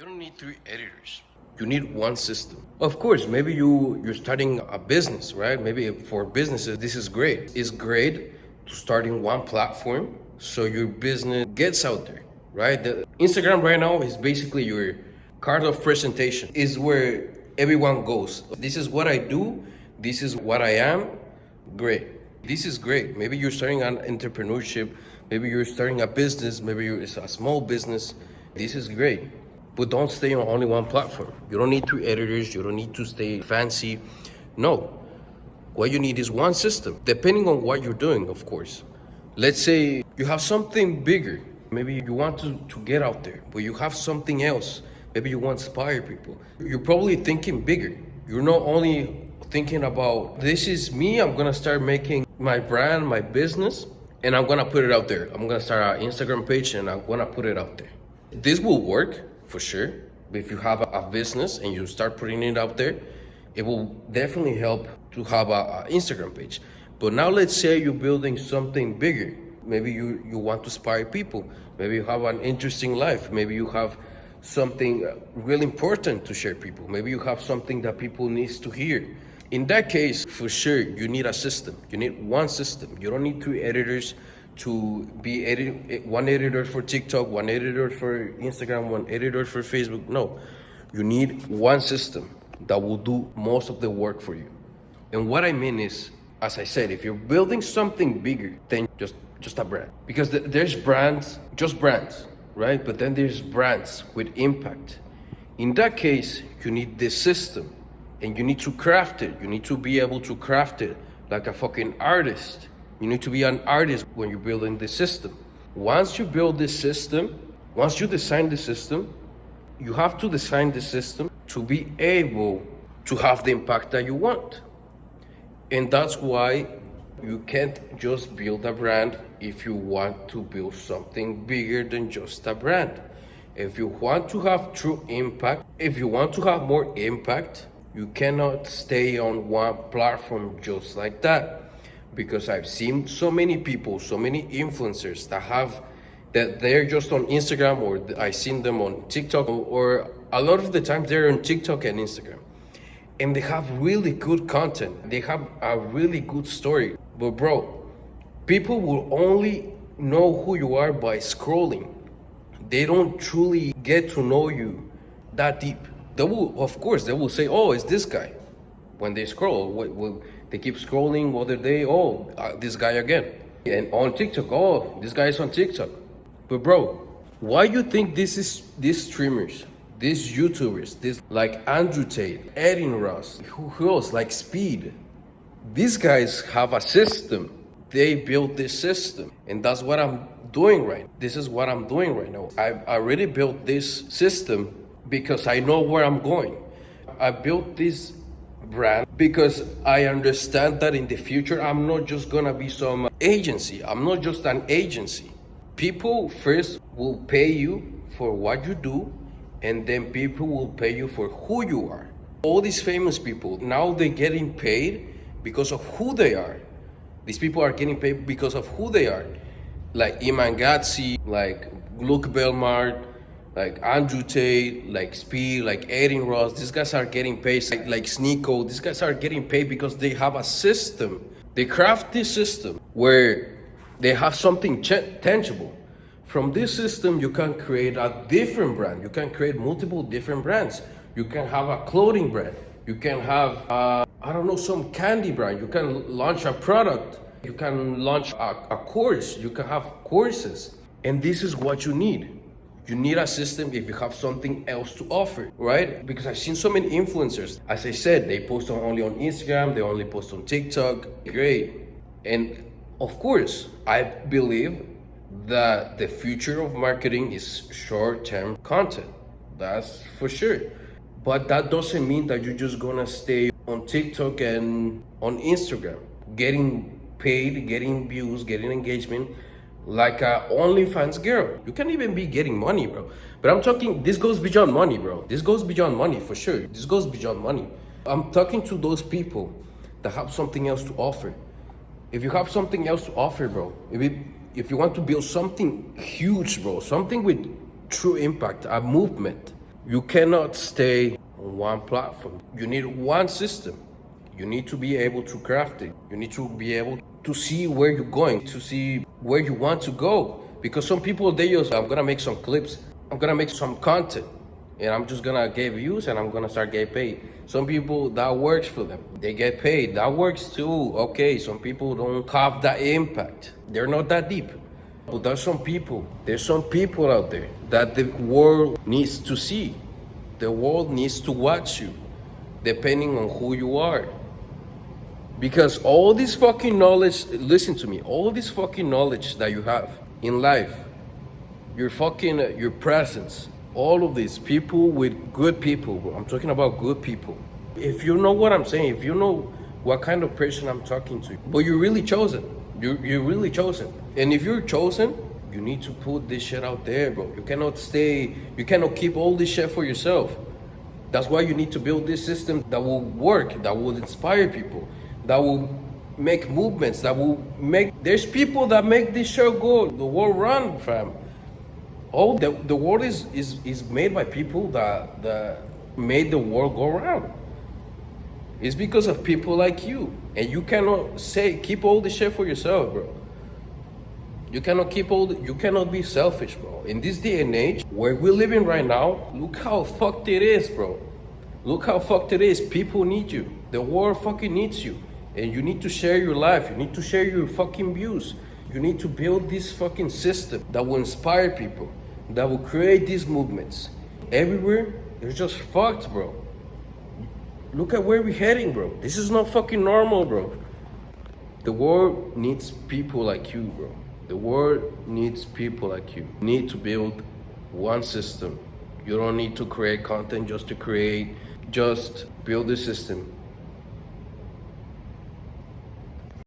You don't need three editors. You need one system. Of course, maybe you're starting a business, right? Maybe for businesses, this is great. It's great to start in one platform so your business gets out there, right? The Instagram right now is basically your card of presentation. Is where everyone goes. This is what I do. This is what I am. Great. This is great. Maybe you're starting an entrepreneurship. Maybe you're starting a business. Maybe it's a small business. This is great. But don't stay on only one platform. You don't need two editors. You don't need to stay fancy. No. What you need is one system, depending on what you're doing, of course. Let's say you have something bigger. Maybe you want to get out there, but you have something else. Maybe you want to inspire people. You're probably thinking bigger. You're not only thinking about, this is me, I'm gonna start making my brand, my business, and I'm gonna put it out there. I'm gonna start an Instagram page and I'm gonna put it out there. This will work for sure. If you have a business and you start putting it out there, it will definitely help to have an Instagram page. But now let's say you're building something bigger. Maybe you want to inspire people. Maybe you have an interesting life. Maybe you have something really important to share people. Maybe you have something that people needs to hear. In that case, for sure, you need a system. You need one system. You don't need two editors to be one editor for TikTok, one editor for Instagram, one editor for Facebook. No, you need one system that will do most of the work for you. And what I mean is, as I said, if you're building something bigger than just a brand, because there's brands, just brands, right? But then there's brands with impact. In that case, you need this system and you need to craft it. You need to be able to craft it like a fucking artist. You need to be an artist when you're building the system. Once you build this system, once you design the system, you have to design the system to be able to have the impact that you want. And that's why you can't just build a brand if you want to build something bigger than just a brand. If you want to have true impact, if you want to have more impact, you cannot stay on one platform just like that. Because I've seen so many people, so many influencers that they're just on Instagram, or I've seen them on TikTok, or a lot of the times they're on TikTok and Instagram. And they have really good content. They have a really good story. But bro, people will only know who you are by scrolling. They don't truly get to know you that deep. They will, of course, they will say, oh, it's this guy. When they scroll, they keep scrolling other day, this guy again. And on TikTok, oh, this guy is on TikTok. But bro, why you think these streamers, these YouTubers, this like Andrew Tate, Erin Ross, who else, like Speed, these guys have a system. They built this system. And that's what I'm doing right. This is what I'm doing right now. I've already built this system because I know where I'm going. I built this brand because I understand that in the future I'm not just gonna be some agency. I'm not just an agency. People first will pay you for what you do, and then people will pay you for who you are. All these famous people, now they're getting paid because of who they are. These people are getting paid because of who they are. Like Iman Gatsi, like Luke Belmar, like Andrew Tate, like Speed, like Erin Ross. These guys are getting paid, like Sneeko. These guys are getting paid because they have a system. They craft this system where they have something tangible. From this system, you can create a different brand. You can create multiple different brands. You can have a clothing brand. You can have, some candy brand. You can launch a product. You can launch a course. You can have courses. And this is what you need. You need a system if you have something else to offer, right? Because I've seen so many influencers. As I said, they post only on Instagram, they only post on TikTok. Great. And of course, I believe that the future of marketing is short-term content. That's for sure. But that doesn't mean that you're just gonna stay on TikTok and on Instagram, getting paid, getting views, getting engagement, like a OnlyFans girl. You can't even be getting money, bro. But I'm talking, this goes beyond money, bro. This goes beyond money for sure. This goes beyond money. I'm talking to those people that have something else to offer. If you have something else to offer, bro, if you want to build something huge, bro, something with true impact, a movement, You cannot stay on one platform. You need one system. You need to be able to craft it. You need to be able to see where you're going, to see where you want to go. Because some people, they just, I'm gonna make some clips, I'm gonna make some content, and I'm just gonna get views and I'm gonna start getting paid. Some people, that works for them. They get paid. That works too. Okay, some people don't have that impact. They're not that deep. But there's some people out there that the world needs to see. The world needs to watch you, depending on who you are. Because all this fucking knowledge, listen to me, all this fucking knowledge that you have in life, your presence, all of these people with good people, bro. I'm talking about good people. If you know what I'm saying, if you know what kind of person I'm talking to, but you're really chosen. You're really chosen. And if you're chosen, you need to put this shit out there, bro. You cannot keep all this shit for yourself. That's why you need to build this system that will work, that will inspire people, that will make movements, there's people that make this show go, the world run, fam. All the world is made by people that made the world go around. It's because of people like you. And you cannot keep all this shit for yourself, bro. You cannot be selfish, bro. In this day and age where we're living right now, look how fucked it is, bro. Look how fucked it is. People need you. The world fucking needs you. And you need to share your life. You need to share your fucking views. You need to build this fucking system that will inspire people, that will create these movements. Everywhere, they're just fucked, bro. Look at where we're heading, bro. This is not fucking normal, bro. The world needs people like you, bro. The world needs people like you. You need to build one system. You don't need to create content just to create. Just build a system